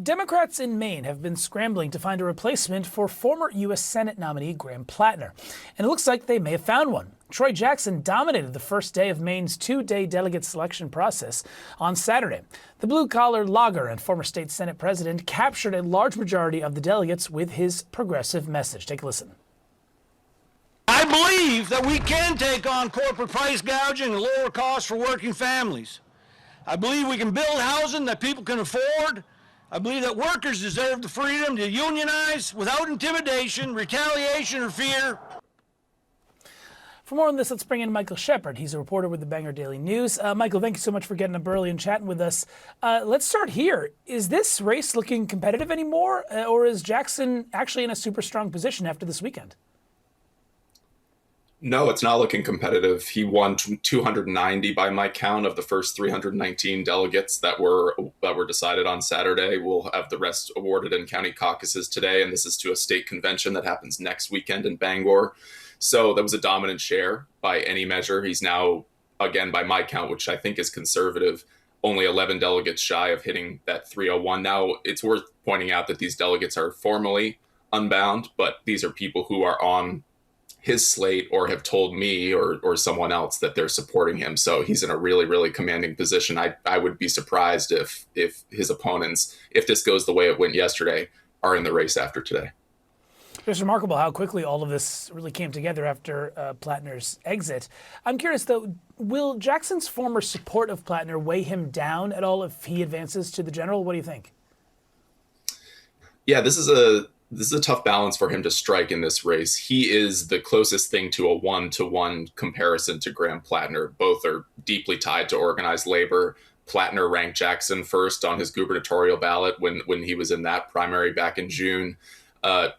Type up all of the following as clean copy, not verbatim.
Democrats in Maine have been scrambling to find a replacement for former U.S. Senate nominee Graham Platner, and it looks like they may have found one. Troy Jackson dominated the first day of Maine's two-day delegate selection process on Saturday. The blue-collar logger and former state Senate president captured a large majority of the delegates with his progressive message. Take a listen. I believe that we can take on corporate price gouging and lower costs for working families. I believe we can build housing that people can afford. I believe that workers deserve the freedom to unionize without intimidation, retaliation, or fear. For more on this, let's bring in Michael Shepard. He's a reporter with the Bangor Daily News. Michael, thank you so much for getting up early and chatting with us. Let's start here. Is this race looking competitive anymore, or is Jackson actually in a super strong position after this weekend? No, it's not looking competitive. He won 290 by my count of the first 319 delegates that were decided on Saturday. We'll have the rest awarded in county caucuses today, and this is to a state convention that happens next weekend in Bangor. So that was a dominant share by any measure. He's now, again, by my count, which I think is conservative, only 11 delegates shy of hitting that 301. Now, it's worth pointing out that these delegates are formally unbound, but these are people who are on his slate or have told me or someone else that they're supporting him. So he's in a really, really commanding position. I would be surprised if his opponents, if this goes the way it went yesterday, are in the race after today. It's remarkable how quickly all of this really came together after Platner's exit. I'm curious, though, will Jackson's former support of Platner weigh him down at all if he advances to the general? What do you think? Yeah, this is a tough balance for him to strike in this race. He is the closest thing to a one-to-one comparison to Graham Platner. Both are deeply tied to organized labor. Platner ranked Jackson first on his gubernatorial ballot when he was in that primary back in June.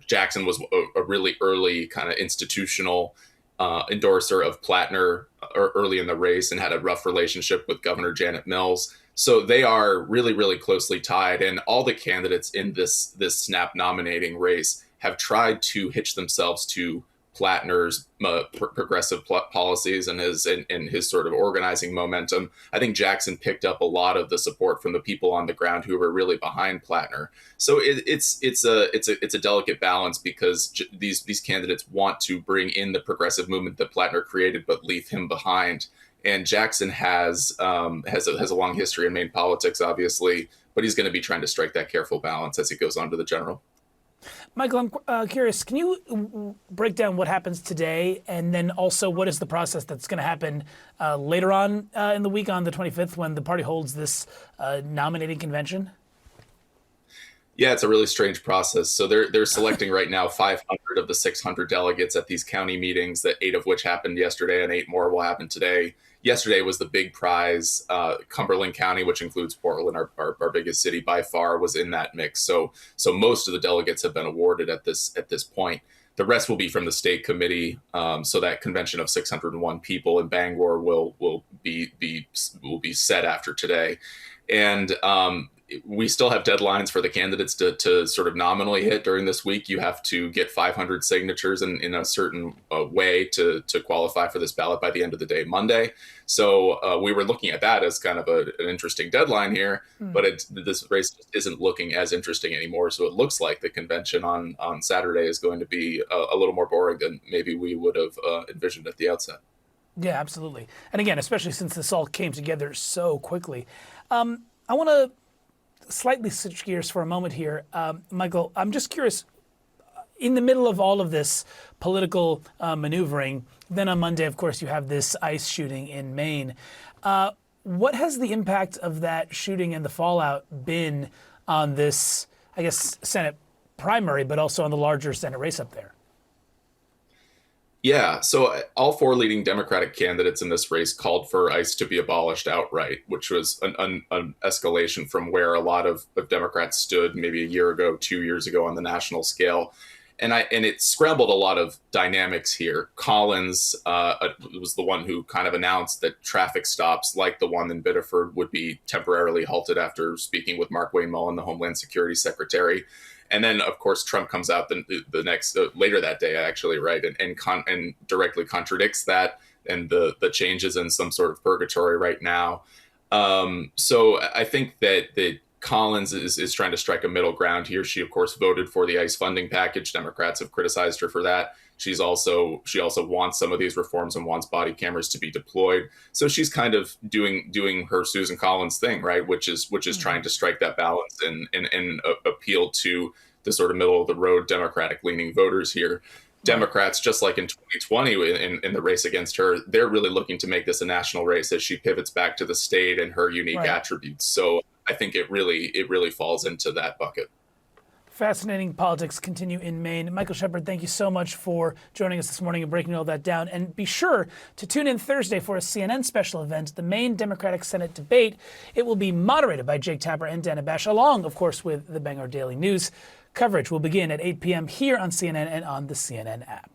Jackson was a really early kind of institutional endorser of Platner early in the race and had a rough relationship with Governor Janet Mills. So they are really, really closely tied. And all the candidates in this snap nominating race have tried to hitch themselves to Platner's progressive policies and his sort of organizing momentum. I think Jackson picked up a lot of the support from the people on the ground who were really behind Platner. So it's a delicate balance because these candidates want to bring in the progressive movement that Platner created, but leave him behind. And Jackson has a long history in Maine politics, obviously, but he's going to be trying to strike that careful balance as he goes on to the general. Michael, I'm curious, can you break down what happens today and then also what is the process that's going to happen later on in the week on the 25th when the party holds this nominating convention? Yeah, it's a really strange process. So they're selecting right now 500 of the 600 delegates at these county meetings, that 8 of which happened yesterday and 8 more will happen today. Yesterday was the big prize. Cumberland County, which includes Portland, our biggest city by far, was in that mix. So most of the delegates have been awarded at this point. The rest will be from the state committee. So that convention of 601 people in Bangor will be set after today, and we still have deadlines for the candidates to sort of nominally hit during this week. You have to get 500 signatures in a certain way to qualify for this ballot by the end of the day, Monday. So we were looking at that as kind of an interesting deadline here, but this race isn't looking as interesting anymore. So it looks like the convention on Saturday is going to be a little more boring than maybe we would have envisioned at the outset. Yeah, absolutely. And again, especially since this all came together so quickly. I want to slightly switch gears for a moment here. Michael, I'm just curious, in the middle of all of this political maneuvering, then on Monday, of course, you have this ICE shooting in Maine. What has the impact of that shooting and the fallout been on this, I guess, Senate primary, but also on the larger Senate race up there? Yeah, so all 4 leading Democratic candidates in this race called for ICE to be abolished outright, which was an escalation from where a lot of Democrats stood maybe a year ago, 2 years ago on the national scale. And it scrambled a lot of dynamics here. Collins was the one who kind of announced that traffic stops like the one in Biddeford would be temporarily halted after speaking with Mark Wayne Mullen, the Homeland Security Secretary. And then, of course, Trump comes out the next later that day, actually, right, and directly contradicts that, and the changes in some sort of purgatory right now. So I think that Collins is trying to strike a middle ground here. She, of course, voted for the ICE funding package. Democrats have criticized her for that. She also wants some of these reforms and wants body cameras to be deployed. So she's kind of doing her Susan Collins thing, right? Which is trying to strike that balance and appeal to the sort of middle of the road Democratic leaning voters here. Democrats, just like in 2020 in the race against her, they're really looking to make this a national race as she pivots back to the state and her unique attributes. So I think it really falls into that bucket. Fascinating politics continue in Maine. Michael Shepard, thank you so much for joining us this morning and breaking all that down. And be sure to tune in Thursday for a CNN special event, the Maine Democratic Senate debate. It will be moderated by Jake Tapper and Dana Bash, along, of course, with the Bangor Daily News. Coverage will begin at 8 p.m. here on CNN and on the CNN app.